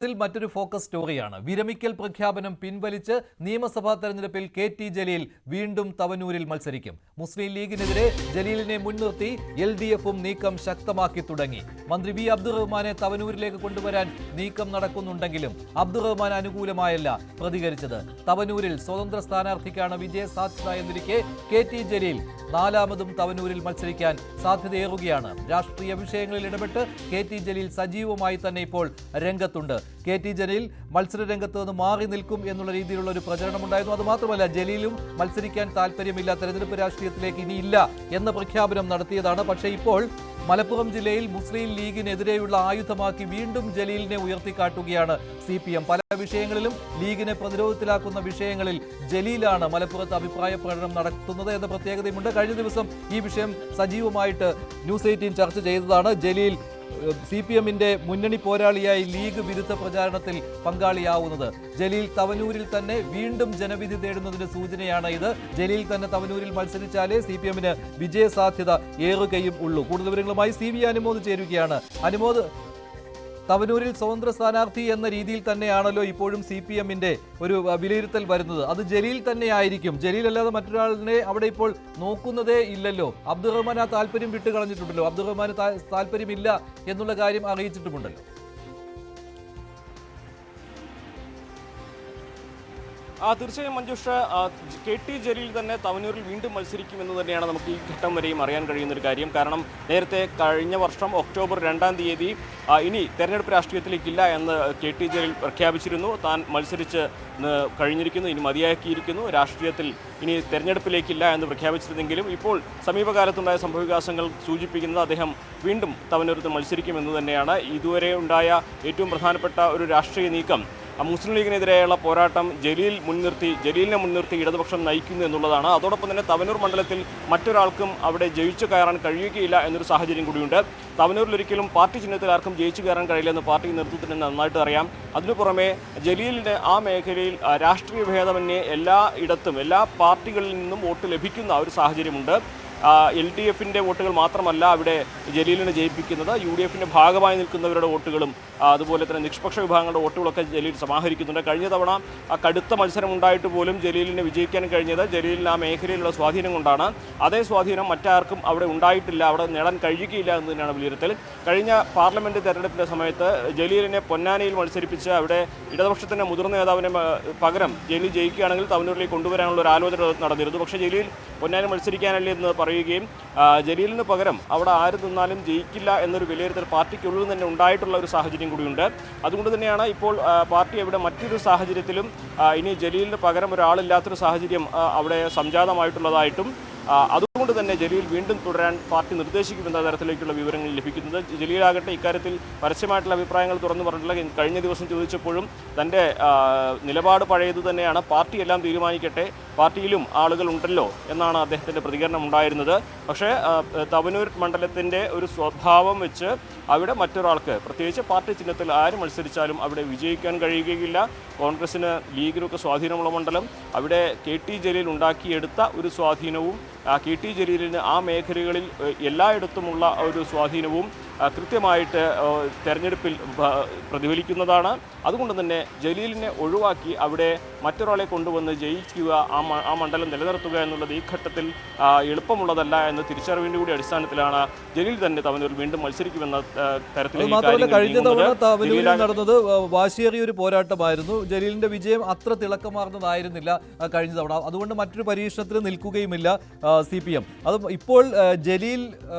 മറ്റൊരു ഫോക്കസ് സ്റ്റോറിയാണ്. വിരമിക്കൽ പ്രഖ്യാപനം പിൻവലിച്ച് നിയമസഭാ തെരഞ്ഞെടുപ്പിൽ കെ.ടി. ജലീൽ വീണ്ടും തവനൂരിൽ മത്സരിക്കും. മുസ്ലിം ലീഗിനെതിരെ ജലീലിനെ മുൻനിർത്തി LDF-ഉം നീക്കം ശക്തമാക്കി തുടങ്ങി. മന്ത്രി വി അബ്ദുറഹ്മാനെ തവനൂരിലേക്ക് കൊണ്ടുവരാൻ നീക്കം നടക്കുന്നുണ്ടെങ്കിലും അബ്ദുറഹ്മാൻ അനുകൂലമായല്ല പ്രതികരിച്ചത്. തവനൂരിൽ സ്വതന്ത്ര സ്ഥാനാർത്ഥിക്കാണ് വിജയ സാധ്യത എന്നിരിക്കെ കെ.ടി. ജലീൽ നാലാമതും തവനൂരിൽ മത്സരിക്കാൻ സാധ്യതയേറുകയാണ്. രാഷ്ട്രീയ വിഷയങ്ങളിൽ ഇടപെട്ട് കെ.ടി. ജലീൽ സജീവമായി തന്നെ ഇപ്പോൾ രംഗത്തുണ്ട്. കെ.ടി. ജലീൽ മത്സര രംഗത്ത് നിന്ന് മാറി നിൽക്കും എന്നുള്ള രീതിയിലുള്ള ഒരു പ്രചരണമുണ്ടായിരുന്നു. അതുമാത്രമല്ല, ജലീലും മത്സരിക്കാൻ താല്പര്യമില്ല, തെരഞ്ഞെടുപ്പ് രാഷ്ട്രീയത്തിലേക്ക് ഇനിയില്ല എന്ന പ്രഖ്യാപനം നടത്തിയതാണ്. പക്ഷേ ഇപ്പോൾ മലപ്പുറം ജില്ലയിൽ മുസ്ലിം ലീഗിനെതിരെയുള്ള ആയുധമാക്കി വീണ്ടും ജലീലിനെ ഉയർത്തിക്കാട്ടുകയാണ് CPM. പല വിഷയങ്ങളിലും ലീഗിനെ പ്രതിരോധത്തിലാക്കുന്ന വിഷയങ്ങളിൽ ജലീലാണ് മലപ്പുറത്ത് അഭിപ്രായ പ്രകടനം നടത്തുന്നത് എന്ന പ്രത്യേകതയുമുണ്ട്. കഴിഞ്ഞ ദിവസം ഈ വിഷയം സജീവമായിട്ട് ന്യൂസ് 18 ചർച്ച ചെയ്തതാണ്. ജലീൽ CPM-ന്റെ മുന്നണി പോരാളിയായി ലീഗ് വിരുദ്ധ പ്രചാരണത്തിൽ പങ്കാളിയാവുന്നത്. ജലീൽ തവനൂരിൽ തന്നെ വീണ്ടും ജനവിധി തേടുന്നതിന്റെ സൂചനയാണ് ഇത്. ജലീൽ തന്നെ തവനൂരിൽ മത്സരിച്ചാലേ CPM-ന് വിജയ സാധ്യത ഏറുകയും ഉള്ളൂ. കൂടുതൽ വിവരങ്ങളുമായി CV അനുമോദ് ചേരുകയാണ്. അനുമോദ്, തവനൂരിൽ സ്വതന്ത്ര സ്ഥാനാർത്ഥി എന്ന രീതിയിൽ തന്നെയാണല്ലോ ഇപ്പോഴും CPM-ന്റെ ഒരു വിലയിരുത്തൽ വരുന്നത്. അത് ജലീൽ തന്നെയായിരിക്കും. ജലീൽ അല്ലാതെ മറ്റൊരാളിനെ അവിടെ ഇപ്പോൾ നോക്കുന്നതേ ഇല്ലല്ലോ. അബ്ദുറഹ്മാൻ ആ താല്പര്യം വിട്ടുകളഞ്ഞിട്ടുണ്ടല്ലോ. അബ്ദുറഹ്മാന് താല്പര്യമില്ല എന്നുള്ള കാര്യം അറിയിച്ചിട്ടുമുണ്ടല്ലോ. തീർച്ചയായും മഞ്ജുഷ, കെ.ടി. ജലീൽ തന്നെ തവനൂരിൽ വീണ്ടും മത്സരിക്കുമെന്ന് തന്നെയാണ് നമുക്ക് ഈ ഘട്ടം വരെയും അറിയാൻ കഴിയുന്നൊരു കാര്യം. കാരണം നേരത്തെ കഴിഞ്ഞ വർഷം ഒക്ടോബർ 2-ാം തീയതി ഇനി തെരഞ്ഞെടുപ്പ് രാഷ്ട്രീയത്തിലേക്കില്ല എന്ന് കെ.ടി. ജലീൽ പ്രഖ്യാപിച്ചിരുന്നു. താൻ മത്സരിച്ച് കഴിഞ്ഞിരിക്കുന്നു, ഇനി മതിയാക്കിയിരിക്കുന്നു, രാഷ്ട്രീയത്തിൽ ഇനി തെരഞ്ഞെടുപ്പിലേക്കില്ല എന്ന് പ്രഖ്യാപിച്ചിരുന്നെങ്കിലും ഇപ്പോൾ സമീപകാലത്തുണ്ടായ സംഭവവികാസങ്ങൾ സൂചിപ്പിക്കുന്നത് അദ്ദേഹം വീണ്ടും തവനൂരിൽ മത്സരിക്കുമെന്ന് തന്നെയാണ്. ഇതുവരെ ഉണ്ടായ ഏറ്റവും പ്രധാനപ്പെട്ട ഒരു രാഷ്ട്രീയ നീക്കം മുസ്ലിം ലീഗിനെതിരെയുള്ള പോരാട്ടം ജലീലിനെ മുൻനിർത്തി ഇടതുപക്ഷം നയിക്കുന്നു എന്നുള്ളതാണ്. അതോടൊപ്പം തന്നെ തവനൂർ മണ്ഡലത്തിൽ മറ്റൊരാൾക്കും അവിടെ ജയിച്ചു കയറാൻ കഴിയുകയില്ല എന്നൊരു സാഹചര്യം കൂടിയുണ്ട്. തവനൂരിൽ ഒരിക്കലും പാർട്ടി ചിഹ്നത്തിൽ ആർക്കും ജയിച്ചു കയറാൻ കഴിയില്ലെന്ന് പാർട്ടി നേതൃത്വത്തിന് നന്നായിട്ട് അറിയാം. അതിനു പുറമെ ജലീലിൻ്റെ ആ മേഖലയിൽ രാഷ്ട്രീയ ഭേദമന്യേ എല്ലാ പാർട്ടികളിൽ നിന്നും വോട്ട് ലഭിക്കുന്ന ഒരു സാഹചര്യമുണ്ട്. LDF-ന്റെ വോട്ടുകൾ മാത്രമല്ല അവിടെ ജലീലിനെ ജയിപ്പിക്കുന്നത്, UDF-ന്റെ ഭാഗമായി നിൽക്കുന്നവരുടെ വോട്ടുകളും അതുപോലെ തന്നെ നിഷ്പക്ഷ വിഭാഗങ്ങളുടെ വോട്ടുകളൊക്കെ ജലീൽ സമാഹരിക്കുന്നുണ്ട്. കഴിഞ്ഞ തവണ കടുത്ത മത്സരം ഉണ്ടായിട്ട് പോലും ജലീലിനെ വിജയിക്കാൻ കഴിഞ്ഞത് ജലീലിന് ആ മേഖലയിലുള്ള സ്വാധീനം കൊണ്ടാണ്. അതേ സ്വാധീനം മറ്റാർക്കും അവിടെ ഉണ്ടായിട്ടില്ല, അവിടെ നേടാൻ കഴിയുകയില്ല എന്ന് തന്നെയാണ് വിലയിരുത്തൽ. കഴിഞ്ഞ പാർലമെൻറ്റ് തെരഞ്ഞെടുപ്പിൻ്റെ സമയത്ത് ജലീലിനെ പൊന്നാനിയിൽ മത്സരിപ്പിച്ച് അവിടെ ഇടതുപക്ഷത്തിൻ്റെ മുതിർന്ന നേതാവിനെ പകരം ജലീൽ ജയിക്കുകയാണെങ്കിൽ തവനൂരിലേക്ക് കൊണ്ടുവരാനുള്ള ഒരു ആലോചന നടന്നിരുന്നു. പക്ഷേ ജലീൽ പൊന്നാനി മത്സരിക്കാനല്ലേ എന്ന് പറയുകയും ജലീലിന് പകരം അവിടെ ആര് നിന്നാലും ജയിക്കില്ല എന്നൊരു വിലയിരുത്തൽ പാർട്ടിക്കുള്ളിൽ തന്നെ ഉണ്ടായിട്ടുള്ള ഒരു സാഹചര്യം കൂടിയുണ്ട്. അതുകൊണ്ട് തന്നെയാണ് ഇപ്പോൾ പാർട്ടി അവിടെ മറ്റൊരു സാഹചര്യത്തിലും ഇനി ജലീലിന് പകരം ഒരാളില്ലാത്തൊരു സാഹചര്യം അവിടെ സംജാതമായിട്ടുള്ളതായിട്ടും അതുകൊണ്ട് തന്നെ ജലീൽ വീണ്ടും തുടരാൻ പാർട്ടി നിർദ്ദേശിക്കുമെന്ന തരത്തിലേക്കുള്ള വിവരങ്ങൾ ലഭിക്കുന്നത്. ജലീലാകട്ടെ ഇക്കാര്യത്തിൽ പരസ്യമായിട്ടുള്ള അഭിപ്രായങ്ങൾ തുറന്നു പറഞ്ഞിട്ടുള്ള കഴിഞ്ഞ ദിവസം ചോദിച്ചപ്പോഴും തൻ്റെ നിലപാട് പഴയത് തന്നെയാണ്. പാർട്ടിയെല്ലാം തീരുമാനിക്കട്ടെ, പാർട്ടിയിലും ആളുകൾ ഉണ്ടല്ലോ എന്നാണ് അദ്ദേഹത്തിൻ്റെ പ്രതികരണം ഉണ്ടായിരുന്നത്. പക്ഷേ തവനൂർ മണ്ഡലത്തിൻ്റെ ഒരു സ്വഭാവം വെച്ച് അവിടെ മറ്റൊരാൾക്ക്, പ്രത്യേകിച്ച് പാർട്ടി ചിഹ്നത്തിൽ ആര് മത്സരിച്ചാലും അവിടെ വിജയിക്കാൻ കഴിയുകയില്ല. കോൺഗ്രസിന് ലീഗിനൊക്കെ സ്വാധീനമുള്ള മണ്ഡലം, അവിടെ കെ.ടി. ജലീൽ ഉണ്ടാക്കിയെടുത്ത ഒരു സ്വാധീനവും കെ.ടി. ജലീലിന് ആ മേഖലകളിൽ എല്ലായിടത്തുമുള്ള ഒരു സ്വാധീനവും കൃത്യമായിട്ട് തെരഞ്ഞെടുപ്പിൽ പ്രതിഫലിക്കുന്നതാണ്. അതുകൊണ്ട് തന്നെ ജലീലിനെ ഒഴിവാക്കി അവിടെ മറ്റൊരാളെ കൊണ്ടുവന്ന് ജയിക്കുക, ആ മണ്ഡലം നിലനിർത്തുക എന്നുള്ളത് ഈ ഘട്ടത്തിൽ എളുപ്പമുള്ളതല്ല എന്ന തിരിച്ചറിവിൻ്റെ കൂടി അടിസ്ഥാനത്തിലാണ് ജലീൽ തന്നെ തവനൂരിൽ വീണ്ടും മത്സരിക്കുമെന്ന തരത്തിലേക്ക്. കഴിഞ്ഞ തവണ തവനൂരിൽ നടന്നത് വാശിയേറിയ ഒരു പോരാട്ടമായിരുന്നു. ജലീലിന്റെ വിജയം അത്ര തിളക്കമാർന്നതായിരുന്നില്ല കഴിഞ്ഞ തവണ. അതുകൊണ്ട് മറ്റൊരു പരീക്ഷണത്തിന് നിൽക്കുകയുമില്ല CPM. അത് ഇപ്പോൾ ജലീൽ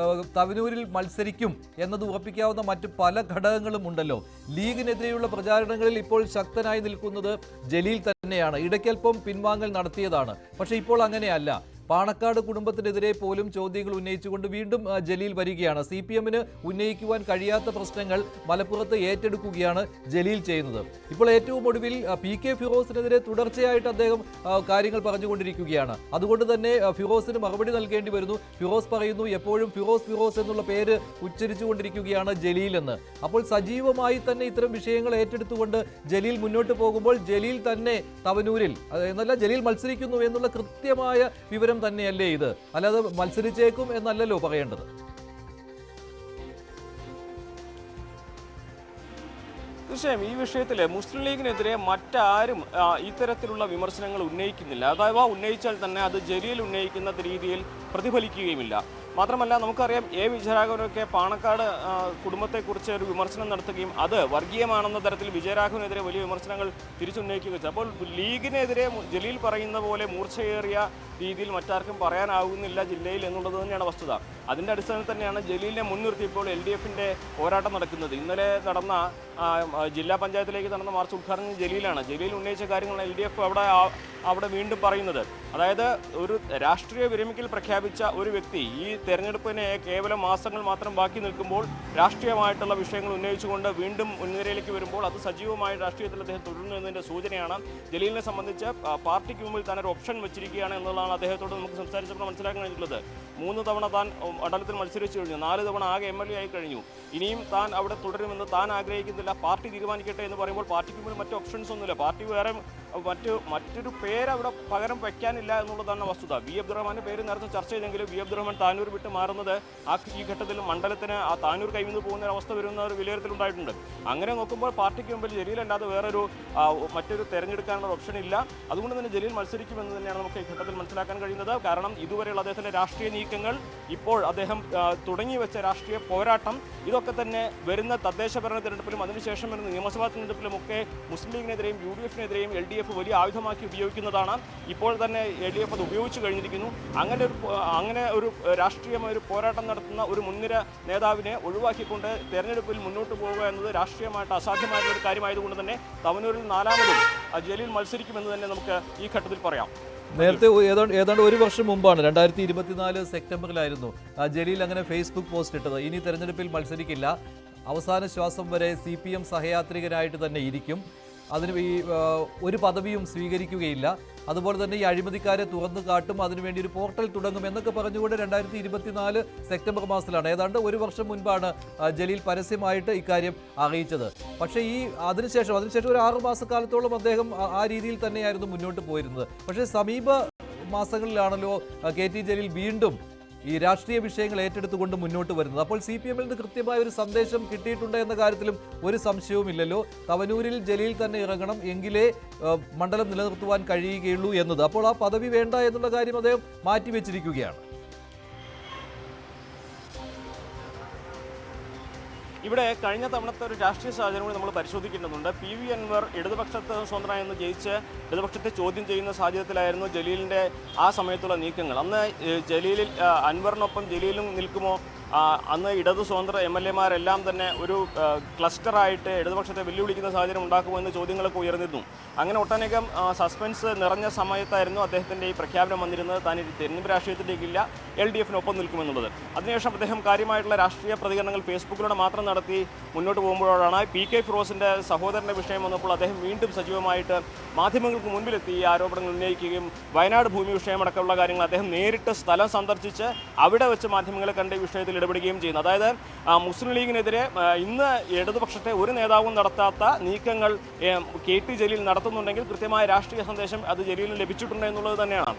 തവനൂരിൽ മത്സരിക്കും എന്നത് ഉറപ്പിക്കാവുന്ന മറ്റ് പല ഘടകങ്ങളും ഉണ്ടല്ലോ. ലീഗിനെതിരെയുള്ള പ്രചാരണങ്ങളിൽ ഇപ്പോൾ ശക്തനായി നിൽക്കുന്നത് ജലീൽ തന്നെയാണ്. ഇടയ്ക്കൽപ്പം പിൻവാങ്ങൽ നടത്തിയതാണ്, പക്ഷേ ഇപ്പോൾ അങ്ങനെയല്ല. പാണക്കാട് കുടുംബത്തിനെതിരെ പോലും ചോദ്യങ്ങൾ ഉന്നയിച്ചുകൊണ്ട് വീണ്ടും ജലീൽ വരികയാണ്. CPM-ന് ഉന്നയിക്കുവാൻ കഴിയാത്ത പ്രശ്നങ്ങൾ മലപ്പുറത്ത് ഏറ്റെടുക്കുകയാണ് ജലീൽ ചെയ്യുന്നത്. ഇപ്പോൾ ഏറ്റവും ഒടുവിൽ PK ഫിറോസിനെതിരെ തുടർച്ചയായിട്ട് അദ്ദേഹം കാര്യങ്ങൾ പറഞ്ഞുകൊണ്ടിരിക്കുകയാണ്. അതുകൊണ്ട് തന്നെ ഫിറോസിന് മറുപടി നൽകേണ്ടി വരുന്നു. ഫിറോസ് പറയുന്നു, എപ്പോഴും ഫിറോസ് എന്നുള്ള പേര് ഉച്ചരിച്ചുകൊണ്ടിരിക്കുകയാണ് ജലീൽ എന്ന്. അപ്പോൾ സജീവമായി തന്നെ ഇത്തരം വിഷയങ്ങൾ ഏറ്റെടുത്തുകൊണ്ട് ജലീൽ മുന്നോട്ട് പോകുമ്പോൾ ജലീൽ തന്നെ തവനൂരിൽ എന്നല്ല, ജലീൽ മത്സരിക്കുന്നു എന്നുള്ള കൃത്യമായ വിവരം തന്നെയല്ലേ ഇത്? അല്ലാതെ മത്സരിച്ചേക്കും എന്നല്ലല്ലോ പറയേണ്ടത്. തീർച്ചയായും ഈ വിഷയത്തിൽ മുസ്ലിം ലീഗിനെതിരെ മറ്റാരും ഇത്തരത്തിലുള്ള വിമർശനങ്ങൾ ഉന്നയിക്കുന്നില്ല. അഥവാ ഉന്നയിച്ചാൽ തന്നെ അത് ജലീൽ ഉന്നയിക്കുന്ന രീതിയിൽ പ്രതിഫലിക്കുകയുമില്ല. മാത്രമല്ല നമുക്കറിയാം വിജയരാഘവനൊക്കെ പാണക്കാട് കുടുംബത്തെക്കുറിച്ച് ഒരു വിമർശനം നടത്തുകയും അത് വർഗീയമാണെന്ന തരത്തിൽ വിജയരാഘവനെതിരെ വലിയ വിമർശനങ്ങൾ തിരിച്ചുന്നയിക്കുകയും ചെയ്തു. അപ്പോൾ ലീഗിനെതിരെ ജലീൽ പറയുന്ന പോലെ മൂർച്ചയേറിയ രീതിയിൽ മറ്റാർക്കും പറയാനാകുന്നില്ല ജില്ലയിൽ എന്നുള്ളത് തന്നെയാണ് വസ്തുത. അതിൻ്റെ അടിസ്ഥാനത്തിൽ തന്നെയാണ് ജലീലിനെ മുൻനിർത്തി ഇപ്പോൾ LDFിൻ്റെ പോരാട്ടം നടക്കുന്നത്. ഇന്നലെ നടന്ന ജില്ലാ പഞ്ചായത്തിലേക്ക് നടന്ന മാർച്ച് ഉദ്ഘാടനം ജലീലാണ്. ജലീൽ ഉന്നയിച്ച കാര്യങ്ങൾ LDF അവിടെ വീണ്ടും പറയുന്നത്. അതായത് ഒരു രാഷ്ട്രീയ വിരമിക്കൽ പ്രഖ്യാപിച്ച ഒരു വ്യക്തി ഈ തെരഞ്ഞെടുപ്പിന് കേവലം മാസങ്ങൾ മാത്രം ബാക്കി നിൽക്കുമ്പോൾ രാഷ്ട്രീയമായിട്ടുള്ള വിഷയങ്ങൾ ഉന്നയിച്ചുകൊണ്ട് വീണ്ടും മുൻനിരയിലേക്ക് വരുമ്പോൾ അത് സജീവമായ രാഷ്ട്രീയത്തിൽ അദ്ദേഹം തുടരുന്നു എന്നതിൻ്റെ സൂചനയാണ്. ജലീലിനെ സംബന്ധിച്ച് പാർട്ടിക്ക് മുമ്പിൽ താൻ ഒരു ഓപ്ഷൻ വെച്ചിരിക്കുകയാണ് എന്നുള്ളതാണ് അദ്ദേഹത്തോട് നമുക്ക് സംസാരിച്ചപ്പോൾ മനസ്സിലാക്കാൻ കഴിഞ്ഞിട്ടുള്ളത്. 3 തവണ താൻ മണ്ഡലത്തിൽ മത്സരിച്ചു കഴിഞ്ഞു, 4 തവണ ആകെ MLA ആയി കഴിഞ്ഞു. ഇനിയും താൻ അവിടെ തുടരുമെന്ന് താൻ ആഗ്രഹിക്കുന്നില്ല, പാർട്ടി തീരുമാനിക്കട്ടെ എന്ന് പറയുമ്പോൾ പാർട്ടിക്ക് മുമ്പിൽ മറ്റ് ഓപ്ഷൻസ് ഒന്നുമില്ല. പാർട്ടി വേറെ മറ്റൊരു പേര് അവിടെ പകരം വയ്ക്കാനില്ല എന്നുള്ളതാണ് വസ്തുത. വി അബ്ദുറഹ്മാന്റെ പേര് നേരത്തെ ചർച്ച ചെയ്തെങ്കിലും വി അബ്ദുറഹ്മാൻ താനൂർ വിട്ട് മാറുന്നത് ഈ ഘട്ടത്തിൽ മണ്ഡലത്തിന് ആ താനൂർ കൈവിന്ന് പോകുന്ന ഒരു അവസ്ഥ വരുന്ന ഒരു വിലയിരുത്തലുണ്ടായിട്ടുണ്ട്. അങ്ങനെ നോക്കുമ്പോൾ പാർട്ടിക്ക് മുമ്പിൽ ജലീലല്ലാതെ വേറൊരു മറ്റൊരു തെരഞ്ഞെടുക്കാനുള്ള ഓപ്ഷൻ ഇല്ല. അതുകൊണ്ട് തന്നെ ജലീൽ മത്സരിക്കുമെന്ന് തന്നെയാണ് നമുക്ക് ഈ ഘട്ടത്തിൽ മനസ്സിലാക്കാൻ കഴിയുന്നത്. കാരണം ഇതുവരെയുള്ള അദ്ദേഹത്തിന്റെ രാഷ്ട്രീയ നീക്കങ്ങൾ, ഇപ്പോൾ അദ്ദേഹം തുടങ്ങി വെച്ച രാഷ്ട്രീയ പോരാട്ടം, ഇതൊക്കെ തന്നെ വരുന്ന തദ്ദേശ ഭരണ തെരഞ്ഞെടുപ്പിലും അതിനുശേഷം വരുന്ന നിയമസഭാ തെരഞ്ഞെടുപ്പിലുമൊക്കെ മുസ്ലിം ലീഗിനെതിരെയും UDFിനെതിരെയും LDF വലിയ ആയുധമാക്കി ഉപയോഗിക്കുന്നതാണ്. ഇപ്പോൾ തന്നെ LDF അത് ഉപയോഗിച്ചു കഴിഞ്ഞിരിക്കുന്നു. അങ്ങനെ ഒരു രാഷ്ട്രീയമായ ഒരു പോരാട്ടം നടത്തുന്ന ഒരു മുൻനിര നേതാവിനെ ഒഴിവാക്കിക്കൊണ്ട് തെരഞ്ഞെടുപ്പിൽ മുന്നോട്ട് പോവുക എന്നത് രാഷ്ട്രീയമായിട്ട് അസാധ്യമായിട്ടുള്ള ഒരു കാര്യമായതുകൊണ്ട് തന്നെ തവനൂരിൽ 4ാമതും ജലീൽ മത്സരിക്കുമെന്ന് തന്നെ നമുക്ക് ഈ ഘട്ടത്തിൽ പറയാം. നേരത്തെ ഏതാണ്ട് ഒരു വർഷം മുമ്പാണ് 2024 സെപ്റ്റംബറിലായിരുന്നു ജലീൽ അങ്ങനെ ഫേസ്ബുക്ക് പോസ്റ്റ് ഇട്ടത്. ഇനി തെരഞ്ഞെടുപ്പിൽ മത്സരിക്കില്ല, അവസാന ശ്വാസം വരെ CPM സഹയാത്രികനായിട്ട് തന്നെ ഇരിക്കും, അതിന് ഒരു പദവിയും സ്വീകരിക്കുകയില്ല, അതുപോലെ തന്നെ ഈ അഴിമതിക്കാരെ തുറന്നു കാട്ടും, അതിനുവേണ്ടി ഒരു പോർട്ടൽ തുടങ്ങും എന്നൊക്കെ പറഞ്ഞുകൊണ്ട് 2024 സെപ്റ്റംബർ മാസത്തിലാണ്, ഏതാണ്ട് ഒരു വർഷം മുൻപാണ് ജലീൽ പരസ്യമായിട്ട് ഇക്കാര്യം അറിയിച്ചത്. പക്ഷേ അതിനുശേഷം ഒരു 6 മാസക്കാലത്തോളം അദ്ദേഹം ആ രീതിയിൽ തന്നെയായിരുന്നു മുന്നോട്ട് പോയിരുന്നത്. പക്ഷേ സമീപ മാസങ്ങളിലാണല്ലോ KT ജലീൽ വീണ്ടും ഈ രാഷ്ട്രീയ വിഷയങ്ങൾ ഏറ്റെടുത്തുകൊണ്ട് മുന്നോട്ട് വരുന്നത്. അപ്പോൾ CPMൽ നിന്ന് കൃത്യമായ ഒരു സന്ദേശം കിട്ടിയിട്ടുണ്ട് എന്ന കാര്യത്തിലും ഒരു സംശയവുമില്ലല്ലോ. തവനൂരിൽ ജലീൽ തന്നെ ഇറങ്ങണം, എങ്കിലേ മണ്ഡലം നിലനിർത്തുവാൻ കഴിയുകയുള്ളൂ എന്നത്. അപ്പോൾ ആ പദവി വേണ്ട എന്നുള്ള കാര്യം അദ്ദേഹം മാറ്റിവെച്ചിരിക്കുകയാണ്. ഇവിടെ കഴിഞ്ഞ തവണത്തെ ഒരു രാഷ്ട്രീയ സാഹചര്യം കൂടി നമ്മൾ പരിശോധിക്കേണ്ടതുണ്ട്. PV അൻവർ ഇടതുപക്ഷത്ത് സ്വതന്ത്രമായി എന്ന് ജയിച്ച് ഇടതുപക്ഷത്തെ ചോദ്യം ചെയ്യുന്ന സാഹചര്യത്തിലായിരുന്നു ജലീലിൻ്റെ ആ സമയത്തുള്ള നീക്കങ്ങൾ. അന്ന് അൻവറിനൊപ്പം ജലീലും നിൽക്കുമോ, അന്ന് ഇടതു സ്വതന്ത്ര MLA-മാരെല്ലാം തന്നെ ഒരു ക്ലസ്റ്ററായിട്ട് ഇടതുപക്ഷത്തെ വെല്ലുവിളിക്കുന്ന സാഹചര്യം ഉണ്ടാക്കുമോ എന്ന ചോദ്യങ്ങളൊക്കെ ഉയർന്നിരുന്നു. അങ്ങനെ ഒട്ടനേകം സസ്പെൻസ് നിറഞ്ഞ സമയത്തായിരുന്നു അദ്ദേഹത്തിൻ്റെ ഈ പ്രഖ്യാപനം വന്നിരുന്നത്. താൻ തെരഞ്ഞെടുപ്പ് രാഷ്ട്രീയത്തിലേക്കില്ല, LDFിനൊപ്പം നിൽക്കുമെന്നുള്ളത്. അതിനുശേഷം അദ്ദേഹം കാര്യമായിട്ടുള്ള രാഷ്ട്രീയ പ്രതികരണങ്ങൾ ഫേസ്ബുക്കിലൂടെ മാത്രം നടത്തി മുന്നോട്ട് പോകുമ്പോഴാണ് PK ഫിറോസിൻ്റെ സഹോദരൻ്റെ വിഷയം വന്നപ്പോൾ അദ്ദേഹം വീണ്ടും സജീവമായിട്ട് മാധ്യമങ്ങൾക്ക് മുൻപിലെത്തി ഈ ആരോപണങ്ങൾ ഉന്നയിക്കുകയും വയനാട് ഭൂമി വിഷയമടക്കമുള്ള കാര്യങ്ങൾ അദ്ദേഹം നേരിട്ട് സ്ഥലം സന്ദർശിച്ച് അവിടെ വെച്ച് മാധ്യമങ്ങളെ കണ്ട ഈ വിഷയത്തിൽ ഇടപെടുകയും ചെയ്യുന്നു. അതായത് മുസ്ലിം ലീഗിനെതിരെ ഇന്ന് ഇടതുപക്ഷത്തെ ഒരു നേതാവും നടത്താത്ത നീക്കങ്ങൾ KT ജലീൽ നടത്തുന്നുണ്ടെങ്കിൽ കൃത്യമായ രാഷ്ട്രീയ സന്ദേശം അത് ജലീലിന് ലഭിച്ചിട്ടുണ്ട് എന്നുള്ളത് തന്നെയാണ്.